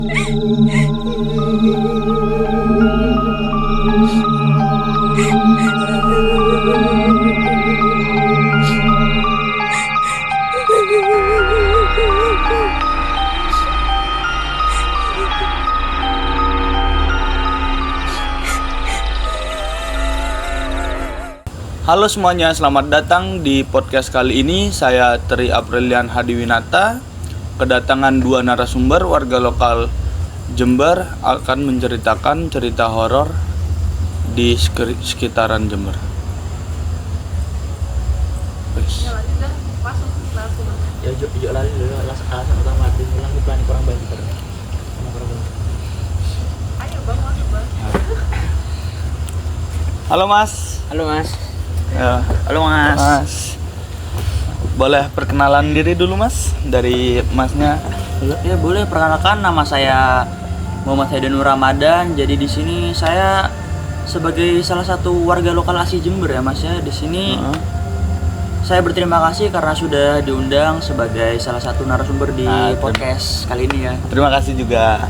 Halo semuanya, selamat datang di podcast kali ini. Saya Tri Aprilian Hadiwinata, kedatangan dua narasumber warga lokal Jember akan menceritakan cerita horor di sekitaran Jember. Ya jujur lari dulu alasan utama dimulai planning kurang baik ayo bang, masuk bang. Halo Mas. Halo mas. Ya. Halo mas. Mas, boleh perkenalan diri dulu Mas, dari Masnya. Ya boleh, perkenalkan, nama saya Muhammad Haidanur Ramadan. Jadi di sini saya sebagai salah satu warga lokal asli Jember ya Mas ya. Di sini saya berterima kasih karena sudah diundang sebagai salah satu narasumber di podcast kali ini ya. Terima kasih juga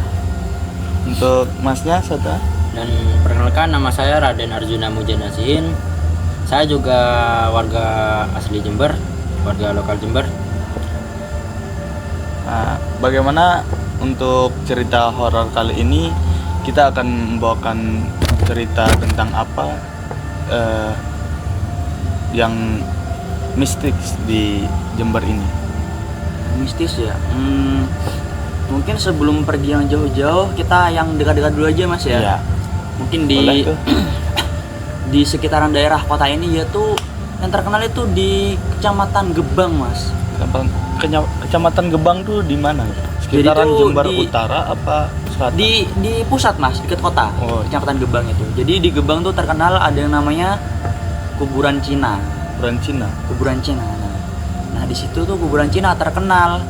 untuk Masnya, Sota. Dan perkenalkan, nama saya Raden Arjuna Mujanasin. Saya juga warga asli Jember, warga lokal Jember. Nah, bagaimana untuk cerita horor kali ini? Kita akan membawakan cerita tentang apa yang mistis di Jember ini. Mistis ya. Mungkin sebelum pergi yang jauh-jauh, kita yang dekat-dekat dulu aja Mas ya. Iya. Mungkin di sekitaran daerah kota ini yaitu yang terkenal itu di Kecamatan Gebang Mas. Kecamatan Gebang tuh di mana? Sekitaran Jember Utara apa selatan? Di pusat Mas, dekat kota. Oh. Kecamatan Gebang itu. Jadi di Gebang tuh terkenal ada yang namanya kuburan Cina. Kuburan Cina. Nah, di situ tuh kuburan Cina terkenal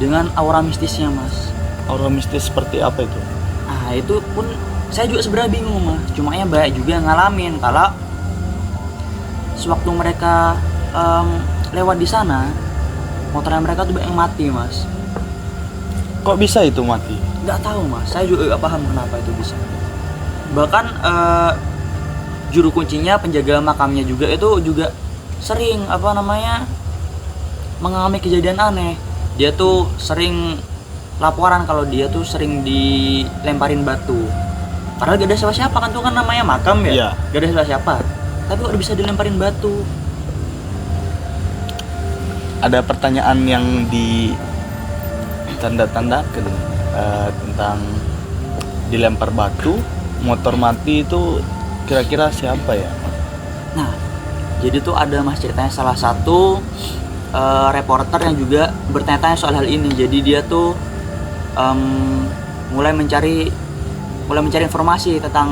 dengan aura mistisnya Mas. Aura mistis seperti apa itu? Ah, itu pun saya juga sebenarnya bingung Mas. Cuma ya banyak juga yang ngalamin kalau sewaktu mereka lewat di sana, motornya mereka tuh banyak yang mati Mas. Kok bisa itu mati? Nggak tahu Mas, saya juga nggak paham kenapa itu bisa. Bahkan juru kuncinya, penjaga makamnya juga itu juga sering mengalami kejadian aneh. Dia tuh sering laporan kalau dia tuh sering dilemparin batu. Padahal gak ada siapa-siapa kan, tuh kan namanya makam ya. Iya. Gak ada siapa-siapa. Tapi kok bisa dilemparin batu? Ada pertanyaan yang ditanda-tandakan tentang dilempar batu, motor mati itu kira-kira siapa ya? Nah, jadi tuh ada Mas ceritanya salah satu reporter yang juga bertanya-tanya soal hal ini. Jadi dia tuh mulai mencari informasi tentang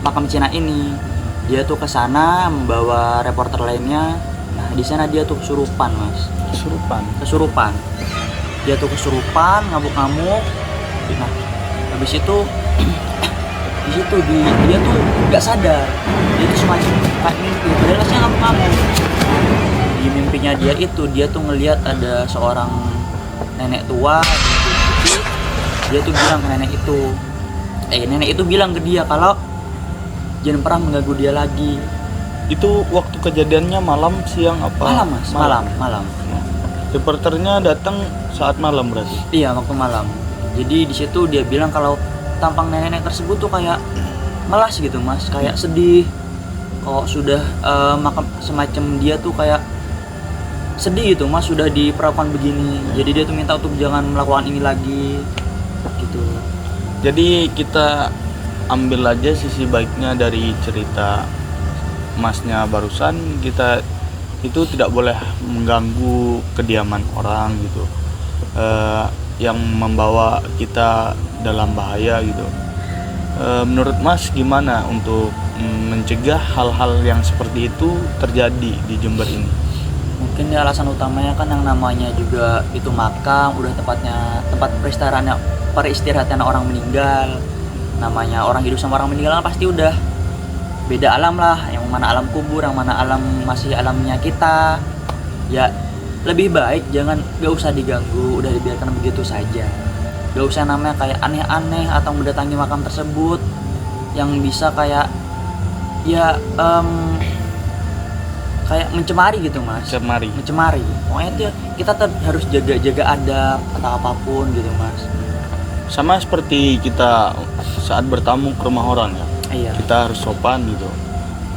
makam Cina ini. Dia tuh ke sana membawa reporter lainnya. Nah, di sana dia tuh kesurupan, Mas. Kesurupan. Dia tuh kesurupan, ngamuk-ngamuk. Nah, habis itu di situ dia tuh nggak sadar. Dia tuh semacam kayak mimpi. Padahal aslinya ngamuk-ngamuk. Di mimpinya dia tuh ngelihat ada seorang nenek tua. Dia tuh bilang ke nenek itu bilang ke dia kalau jangan pernah mengganggu dia lagi. Itu waktu kejadiannya malam, siang apa? Malam Mas, malam. Reporternya datang saat malam berarti? Iya, waktu malam. Jadi di situ dia bilang kalau tampang nenek tersebut tuh kayak melas gitu Mas, kayak sedih. Kok sudah semacam dia tuh kayak sedih gitu Mas, sudah diperlakukan begini. Jadi dia tuh minta untuk jangan melakukan ini lagi gitu. Jadi kita ambil aja sisi baiknya dari cerita Masnya barusan. Kita itu tidak boleh mengganggu kediaman orang gitu, yang membawa kita dalam bahaya gitu. Menurut Mas gimana untuk mencegah hal-hal yang seperti itu terjadi di Jember ini? Mungkin ya alasan utamanya kan yang namanya juga itu makam, udah tempat peristirahatan orang meninggal. Namanya orang hidup sama orang meninggal kan pasti udah beda alam lah, yang mana alam kubur, yang mana alam masih alamnya kita. Ya lebih baik gak usah diganggu, udah dibiarkan begitu saja. Gak usah namanya kayak aneh-aneh atau mendatangi makam tersebut yang bisa kayak ya kayak mencemari gitu mas. Mencemari. Pokoknya itu kita harus jaga adab atau apapun gitu mas. Sama seperti kita saat bertamu ke rumah orang ya. Iya. Kita harus sopan gitu.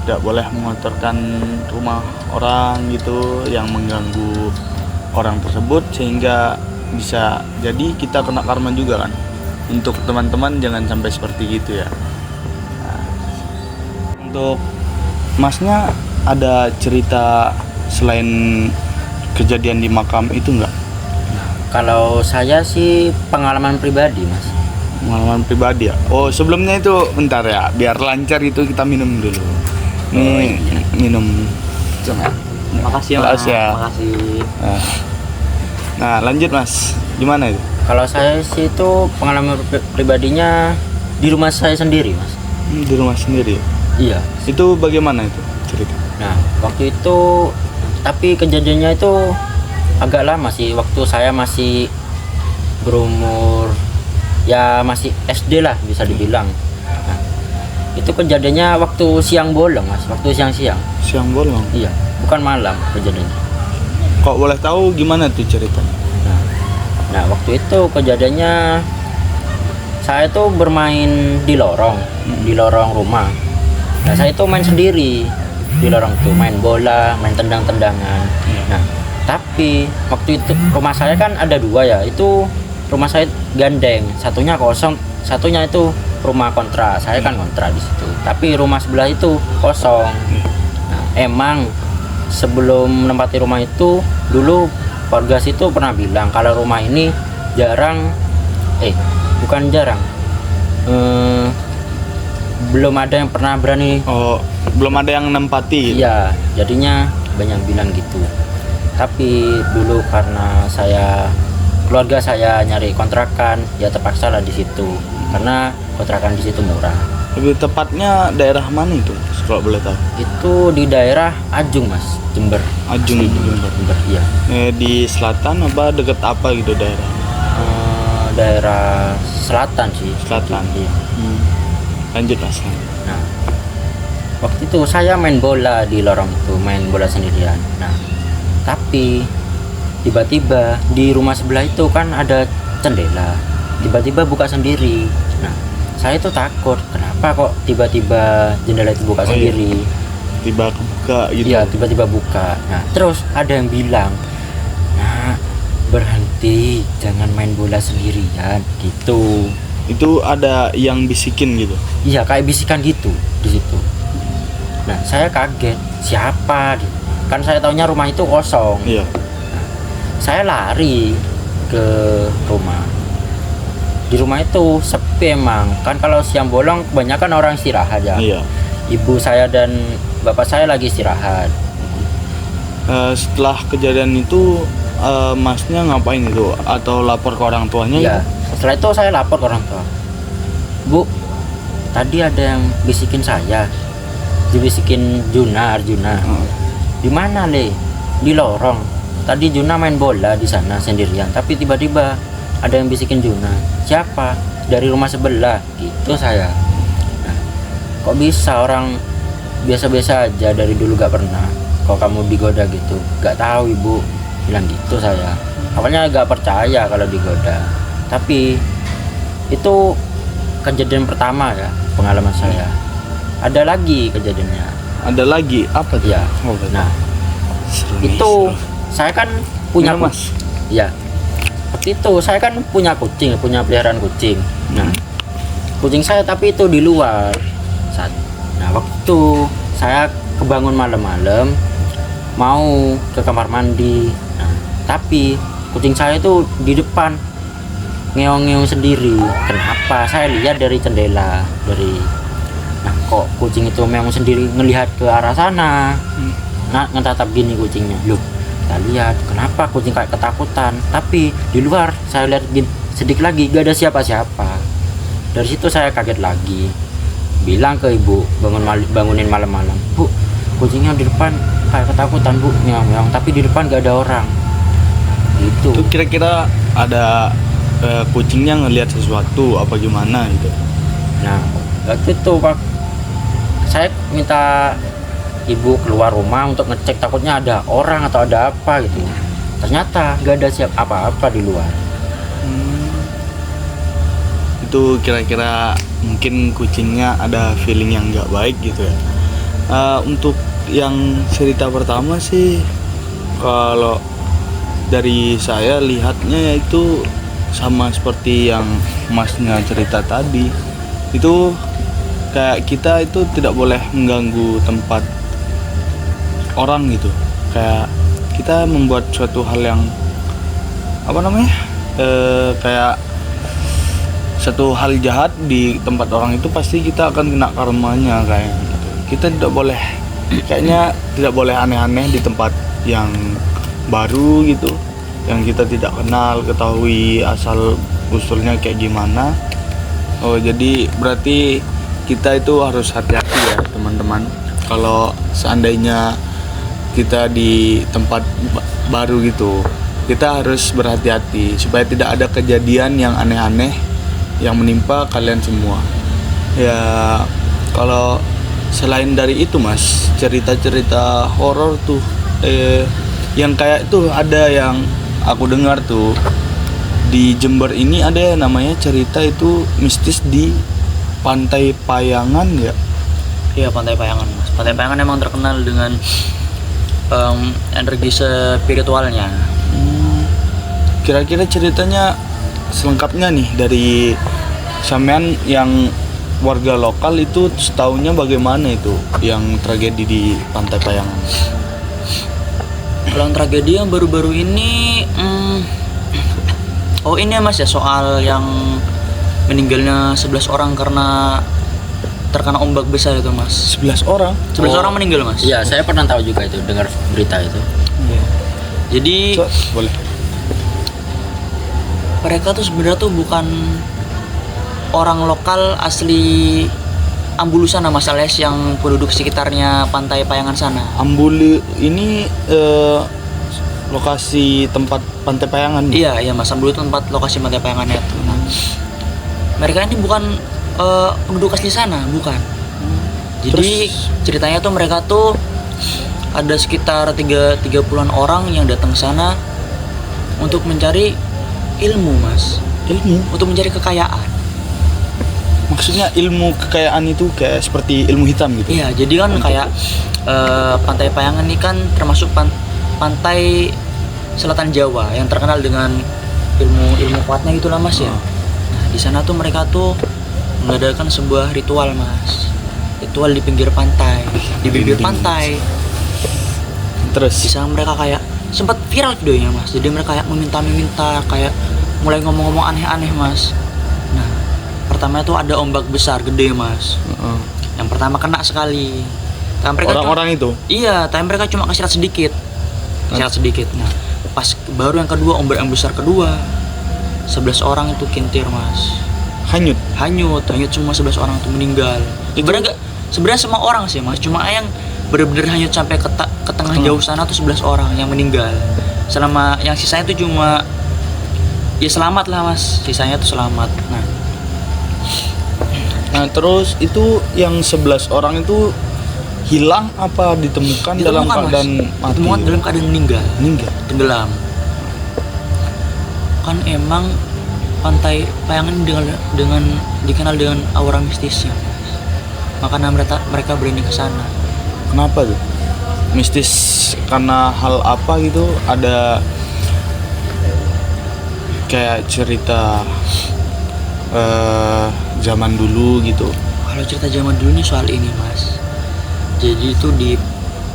Tidak boleh mengotorkan rumah orang gitu yang mengganggu orang tersebut, sehingga bisa jadi kita kena karma juga kan. Untuk teman-teman jangan sampai seperti gitu ya. Nah, untuk masnya ada cerita selain kejadian di makam itu enggak? Kalau saya sih pengalaman pribadi mas. Pengalaman pribadi ya. Oh sebelumnya itu bentar ya, biar lancar itu kita minum dulu. Nih minum. Makasih mas. Makasih. Nah lanjut mas, gimana itu? Kalau saya sih itu pengalaman pribadinya di rumah saya sendiri mas. Di rumah sendiri? Iya. Itu bagaimana itu cerita? Nah waktu itu, tapi kejadiannya itu agak lama sih. Waktu saya masih berumur ya masih SD lah bisa dibilang. Nah, itu kejadiannya waktu siang bolong mas, waktu siang-siang. Siang bolong? Iya, bukan malam kejadiannya. Kok boleh tahu gimana tuh ceritanya? Nah waktu itu kejadiannya saya tuh bermain di lorong rumah. Nah saya itu main sendiri di lorong tuh, main bola, main tendang-tendangan. Nah tapi waktu itu rumah saya kan ada dua ya, itu rumah saya gandeng, satunya kosong, satunya itu rumah kontra. Saya kan kontra di situ, tapi rumah sebelah itu kosong. Nah, emang sebelum menempati rumah itu dulu warga situ pernah bilang kalau rumah ini belum ada yang pernah berani. Oh, belum ada yang nempati. Iya, jadinya banyak bilang gitu. Tapi dulu karena keluarga saya nyari kontrakan, ya terpaksa lah di situ. Karena kontrakan di situ murah. Lebih tepatnya daerah mana itu, kalau boleh tahu? Itu di daerah Ajung mas, Jember. Ajung itu Jember, iya. Di selatan apa deket apa gitu daerah? Daerah selatan sih. Selatan. Iya. Lanjut mas. Nah, waktu itu saya main bola di lorong itu, main bola sendirian. Nah, tapi tiba-tiba di rumah sebelah itu kan ada jendela. Tiba-tiba buka sendiri. Nah, saya itu takut. Kenapa kok tiba-tiba jendela itu buka sendiri? Tiba kebuka gitu. Iya, tiba-tiba buka. Nah, terus ada yang bilang, "Nah, berhenti, jangan main bola sendirian." Gitu. Itu ada yang bisikin gitu. Iya, kayak bisikan gitu di situ. Nah, saya kaget, siapa? Kan saya taunya rumah itu kosong. Iya. Nah, saya lari ke rumah. Di rumah itu sepi emang. Kan kalau siang bolong kebanyakan orang istirahat ya. Iya. Ibu saya dan bapak saya lagi istirahat. Setelah kejadian itu masnya ngapain itu? Atau lapor ke orang tuanya? Iya. Gitu? Setelah itu saya lapor ke orang tua. Bu, tadi ada yang bisikin saya. Dibisikin Arjuna. Di mana Le? Di lorong. Tadi Juna main bola di sana sendirian, tapi tiba-tiba ada yang bisikin Juna. Siapa? Dari rumah sebelah. Gitu saya. Nah, kok bisa orang biasa-biasa aja dari dulu gak pernah. Kok kamu digoda gitu? Gak tahu ibu. Bilang gitu saya. Awalnya gak percaya kalau digoda. Tapi itu kejadian pertama ya, pengalaman saya. Ada lagi kejadiannya. Ada lagi? Apa tuh? Ya. Nah, itu saya kan punya mas. Ya. Waktu itu saya kan punya kucing, punya peliharaan kucing. Nah, kucing saya tapi itu di luar. Nah, waktu saya kebangun malam-malam mau ke kamar mandi. Nah, tapi kucing saya itu di depan ngeong-ngeong sendiri. Kenapa? Saya lihat dari jendela, nah kok kucing itu meong sendiri ngelihat ke arah sana. Nah, ngetatap gini kucingnya. Loh, kita lihat kenapa kucing kayak ketakutan, tapi di luar saya lihat sedikit lagi gak ada siapa-siapa. Dari situ saya kaget lagi, bilang ke ibu, bangunin malam-malam, Bu, kucingnya di depan kayak ketakutan Bu, meong-meong, tapi di depan gak ada orang. Itu. Itu kira-kira ada kucingnya ngelihat sesuatu apa gimana gitu. Nah, waktu itu Pak, saya minta ibu keluar rumah untuk ngecek, takutnya ada orang atau ada apa gitu. Ternyata nggak ada siap apa-apa di luar. Itu kira-kira mungkin kucingnya ada feeling yang nggak baik gitu ya. Untuk yang cerita pertama sih, kalau dari saya lihatnya itu sama seperti yang masnya cerita tadi. Itu kayak kita itu tidak boleh mengganggu tempat orang gitu. Kayak kita membuat suatu hal yang apa namanya, kayak satu hal jahat di tempat orang itu pasti kita akan kena karmanya kayak gitu. Kita tidak boleh, kayaknya tidak boleh aneh-aneh di tempat yang baru gitu, yang kita tidak kenal, ketahui asal usulnya kayak gimana. Jadi berarti kita itu harus hati-hati ya teman-teman. Kalau seandainya kita di tempat baru gitu, kita harus berhati-hati supaya tidak ada kejadian yang aneh-aneh yang menimpa kalian semua. Ya kalau selain dari itu Mas, cerita-cerita horor tuh yang kayak itu ada yang aku dengar tuh di Jember ini ada yang namanya cerita itu mistis di Pantai Payangan ya. Iya, Pantai Payangan Mas. Pantai Payangan emang terkenal dengan energi spiritualnya. Kira-kira ceritanya selengkapnya nih dari sampean yang warga lokal itu setahunya bagaimana itu yang tragedi di Pantai Payangan? Kalau yang tragedi yang baru-baru ini, oh ini ya Mas ya, soal yang meninggalnya 11 orang karena terkena ombak besar itu Mas. 11 orang? 11 orang meninggal Mas. Iya, saya pernah tahu juga itu, dengar berita itu. Jadi Boleh. mereka tuh sebenarnya tuh bukan orang lokal asli Ambulu sana Mas, alias yang penduduk sekitarnya Pantai Payangan sana. Ambulu ini lokasi tempat Pantai Payangan. Iya Mas, Ambulu itu tempat lokasi Pantai Payangannya itu. Nah, mereka ini bukan penduduk asli sana, bukan. Jadi ceritanya tuh mereka tuh ada sekitar 30-an orang yang datang sana untuk mencari ilmu Mas. Ilmu? Untuk mencari kekayaan. Maksudnya ilmu kekayaan itu kayak seperti ilmu hitam gitu? Iya, jadi kan kayak Pantai Payangan ini kan termasuk pantai selatan Jawa yang terkenal dengan ilmu kuatnya gitulah Mas ya. Nah, di sana tuh mereka tuh mengadakan sebuah ritual Mas. Ritual di pinggir pantai, di bibir pantai. Terus Di sana mereka kayak sempat viral videonya Mas. Jadi mereka kayak meminta, kayak mulai ngomong-ngomong aneh-aneh Mas. Nah, pertama itu ada ombak besar gede Mas. Yang pertama kena sekali. orang-orang itu? Iya, tapi mereka cuma kesirat sedikit. Nah, pas baru yang kedua, ombak yang besar kedua, 11 orang itu kintir Mas. Hanyut semua 11 orang itu meninggal. Sebenarnya semua orang sih Mas, cuma yang bener-bener hanyut sampai ke tengah jauh sana tuh 11 orang yang meninggal. Selama yang sisanya itu cuma ya selamat lah Mas, sisanya tuh selamat. Nah terus itu yang 11 orang itu hilang apa ditemukan dalam keadaan mati? Ditemukan dalam keadaan meninggal, tenggelam. Kan emang Pantai Payangan dikenal dengan aura mistisnya, makanya mereka berani ke sana. Kenapa tuh? Mistis karena hal apa gitu? Ada kayak cerita zaman dulu gitu? Kalau cerita zaman dulu ini soal ini Mas. Jadi itu di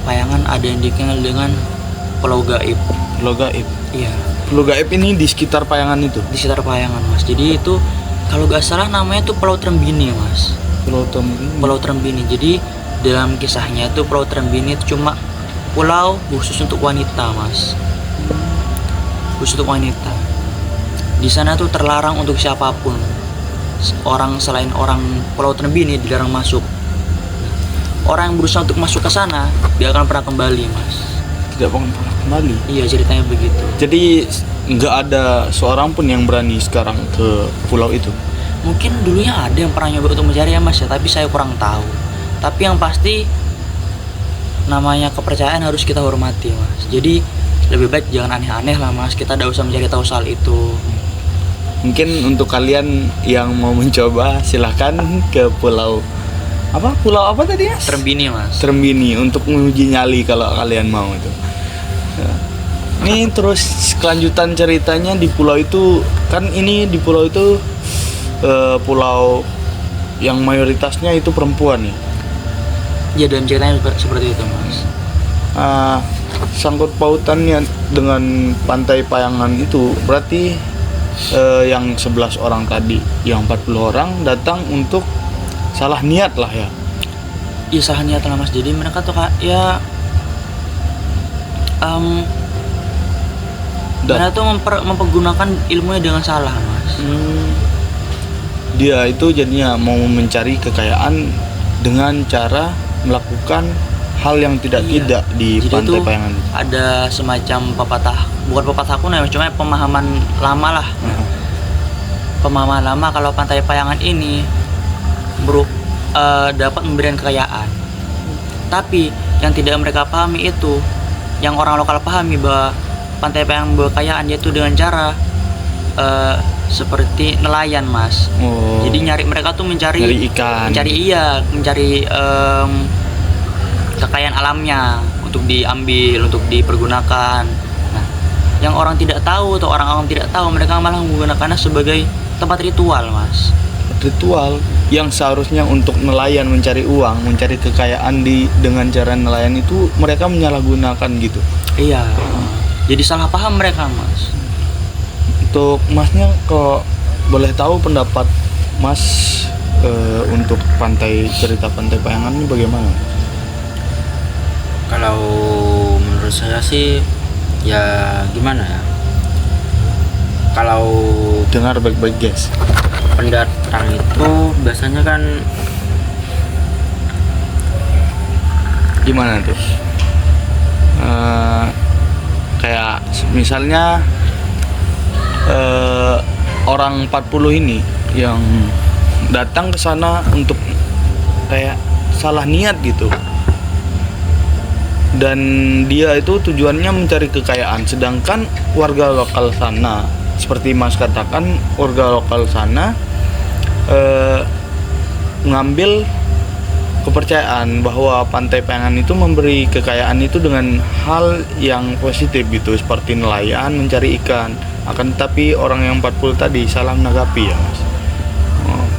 Payangan ada yang dikenal dengan Pulau Gaib. Pulau Gaib? Iya. Pulau Gaib ini di sekitar Payangan itu? Di sekitar Payangan Mas. Jadi itu kalau gak salah namanya tuh Pulau Trembini Mas. Pulau Trembini. Jadi dalam kisahnya itu Pulau Trembini itu cuma pulau khusus untuk wanita Mas. Khusus untuk wanita. Di sana tuh terlarang untuk siapapun. Orang selain orang Pulau Trembini dilarang masuk. Orang yang berusaha untuk masuk ke sana, dia akan pernah kembali Mas. Tidak pernah kembali? Iya, ceritanya begitu. Jadi nggak ada seorang pun yang berani sekarang ke pulau itu. Mungkin dulunya ada yang pernah nyoba untuk mencari ya mas ya, tapi saya kurang tahu. Tapi yang pasti namanya kepercayaan harus kita hormati mas. Jadi lebih baik jangan aneh-aneh lah mas, kita tidak usah mencari tahu soal itu. Mungkin untuk kalian yang mau mencoba silahkan ke pulau apa tadi ya? Trembini mas. Trembini untuk menguji nyali kalau kalian mau itu. Ini terus kelanjutan ceritanya di pulau itu kan, ini di pulau itu pulau yang mayoritasnya itu perempuan ya. Ya dalam ceritanya seperti itu mas. Sangkut pautannya dengan Pantai Payangan itu berarti yang 11 orang tadi, yang 40 orang datang untuk salah niat lah ya. Iya salah niat lah mas. Jadi mereka tuh ya mereka tuh mempergunakan ilmunya dengan salah mas. Dia itu jadinya mau mencari kekayaan dengan cara melakukan hal yang tidak di Jadi Pantai Payangan. Ada semacam bukan pepatah kuno ya, cuma pemahaman lama lah. Pemahaman lama kalau Pantai Payangan ini dapat memberikan kekayaan. Tapi yang tidak mereka pahami itu, yang orang lokal pahami bahwa Pantai Payangan membawa kekayaan yaitu dengan cara seperti nelayan mas. Jadi mereka tuh mencari ikan, mencari kekayaan alamnya untuk diambil, untuk dipergunakan. Nah, yang orang tidak tahu atau orang awam tidak tahu, mereka malah menggunakannya sebagai tempat ritual mas. Ritual yang seharusnya untuk nelayan mencari uang, mencari kekayaan dengan cara nelayan itu mereka menyalahgunakan gitu. Iya. Jadi salah paham mereka mas. Untuk masnya, kok boleh tahu pendapat mas untuk cerita Pantai Payangan ini bagaimana? Kalau menurut saya sih ya gimana ya, kalau dengar baik-baik guys, pendatang itu biasanya kan gimana tuh, kayak misalnya orang 40 ini yang datang ke sana untuk kayak salah niat gitu, dan dia itu tujuannya mencari kekayaan, sedangkan warga lokal sana, seperti mas katakan, warga lokal sana mengambil kepercayaan bahwa Pantai Payangan itu memberi kekayaan itu dengan hal yang positif gitu, seperti nelayan, mencari ikan. Akan tetapi orang yang 40 tadi salah menanggapi ya mas.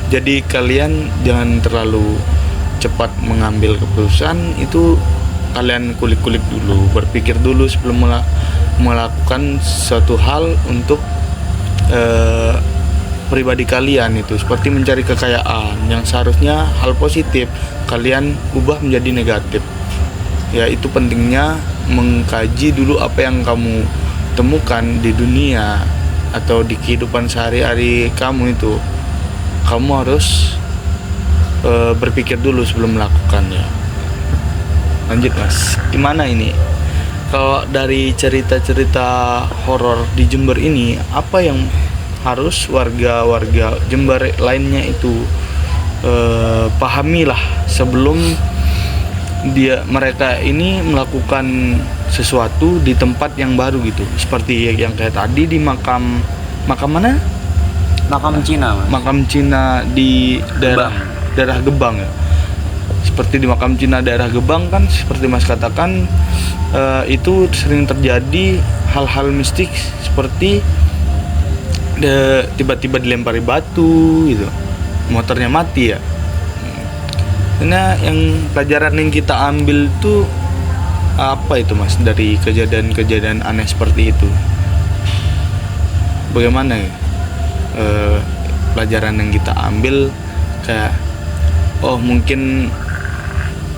Jadi kalian jangan terlalu cepat mengambil keputusan itu. Kalian kulik-kulik dulu, berpikir dulu sebelum melakukan suatu hal untuk pribadi kalian itu, seperti mencari kekayaan yang seharusnya hal positif, kalian ubah menjadi negatif. Ya itu pentingnya mengkaji dulu apa yang kamu temukan di dunia atau di kehidupan sehari-hari kamu itu. Kamu harus berpikir dulu sebelum melakukannya. Lanjut mas, gimana ini? Kalau dari cerita-cerita horor di Jember ini, apa yang harus warga-warga Jember lainnya itu pahamilah sebelum mereka ini melakukan sesuatu di tempat yang baru gitu, seperti yang kayak tadi di makam mana? Makam Cina mas. Makam Cina di daerah Gebang ya. Seperti di makam Cina daerah Gebang kan, seperti mas katakan, itu sering terjadi hal-hal mistik seperti tiba-tiba dilempari batu gitu, motornya mati ya. Karena yang pelajaran yang kita ambil tuh apa itu mas dari kejadian-kejadian aneh seperti itu? Bagaimana ya pelajaran yang kita ambil, kayak mungkin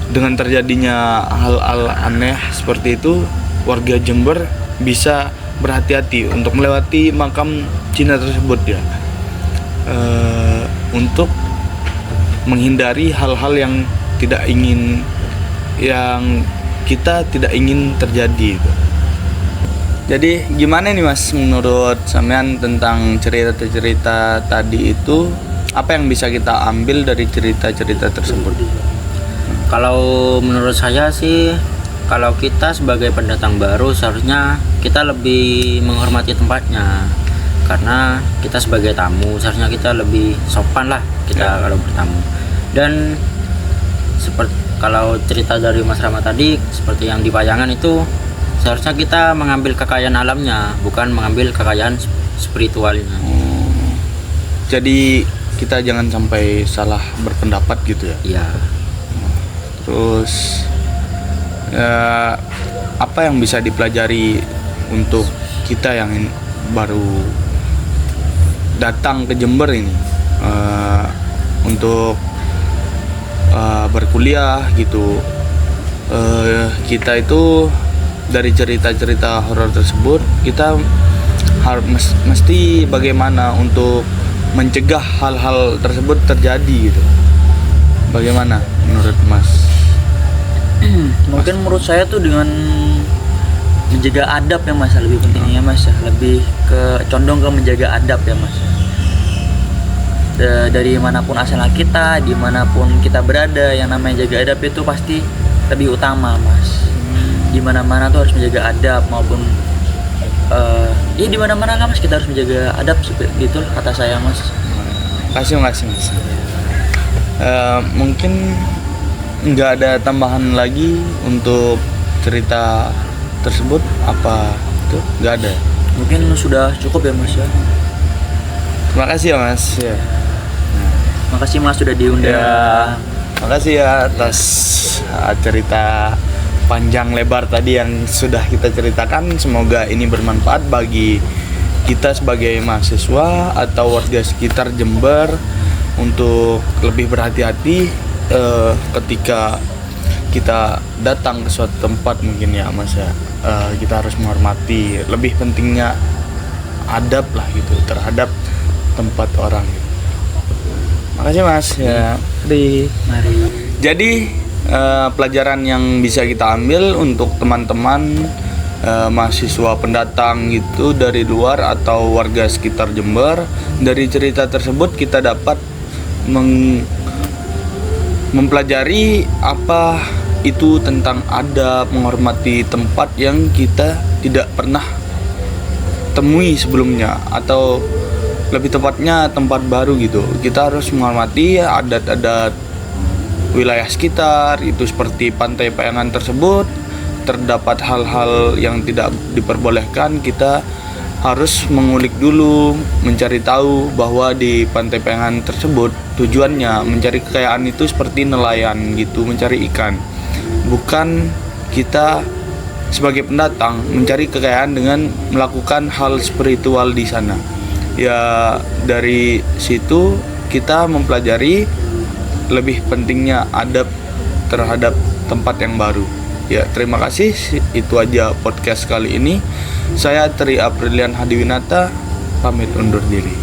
dengan terjadinya hal-hal aneh seperti itu, warga Jember bisa berhati-hati untuk melewati makam Cina tersebut ya, untuk menghindari hal-hal yang kita tidak ingin terjadi gitu. Jadi gimana nih Mas menurut sampean tentang cerita-cerita tadi itu, apa yang bisa kita ambil dari cerita-cerita tersebut? Kalau menurut saya sih, kalau kita sebagai pendatang baru seharusnya kita lebih menghormati tempatnya, karena kita sebagai tamu seharusnya kita lebih sopan lah kita kalau bertamu. Dan seperti kalau cerita dari Mas Rama tadi, seperti yang di Payangan itu, seharusnya kita mengambil kekayaan alamnya, bukan mengambil kekayaan spiritualnya. Jadi kita jangan sampai salah berpendapat gitu ya. Iya. Terus apa yang bisa dipelajari untuk kita yang baru datang ke Jember ini, untuk berkuliah gitu. Kita itu dari cerita-cerita horor tersebut kita harus mesti bagaimana untuk mencegah hal-hal tersebut terjadi gitu. Bagaimana menurut Mas? Mungkin menurut saya tuh dengan menjaga adab ya Mas, lebih pentingnya Mas ya, lebih ke condong ke menjaga adab ya Mas. Dari manapun asalnya kita, dimanapun kita berada, yang namanya jaga adab itu pasti lebih utama Mas. Di mana-mana tuh harus menjaga adab, maupun ya di mana-mana kan Mas, kita harus menjaga adab gitu kata saya Mas. Makasih Mas. Mungkin nggak ada tambahan lagi untuk cerita tersebut, apa itu nggak ada? Mungkin sudah cukup ya Mas ya. Terima kasih ya Mas ya. Makasih Mas sudah diundang. Ya, makasih ya atas cerita panjang lebar tadi yang sudah kita ceritakan. Semoga ini bermanfaat bagi kita sebagai mahasiswa atau warga sekitar Jember untuk lebih berhati-hati ketika kita datang ke suatu tempat mungkin ya Mas ya. Kita harus menghormati, lebih pentingnya adab lah gitu terhadap tempat orang gitu. Makasih Mas ya. Mari. Jadi pelajaran yang bisa kita ambil untuk teman-teman mahasiswa pendatang gitu dari luar atau warga sekitar Jember, dari cerita tersebut kita dapat mempelajari apa itu tentang adab, menghormati tempat yang kita tidak pernah temui sebelumnya, atau lebih tepatnya tempat baru gitu. Kita harus menghormati adat-adat wilayah sekitar itu, seperti Pantai Payangan tersebut terdapat hal-hal yang tidak diperbolehkan. Kita harus mengulik dulu, mencari tahu bahwa di Pantai Payangan tersebut tujuannya mencari kekayaan itu seperti nelayan gitu, mencari ikan. Bukan kita sebagai pendatang mencari kekayaan dengan melakukan hal spiritual di sana. Ya dari situ kita mempelajari lebih pentingnya adab terhadap tempat yang baru. Ya, terima kasih. Itu aja podcast kali ini. Saya Tri Aprilian Hadiwinata, pamit undur diri.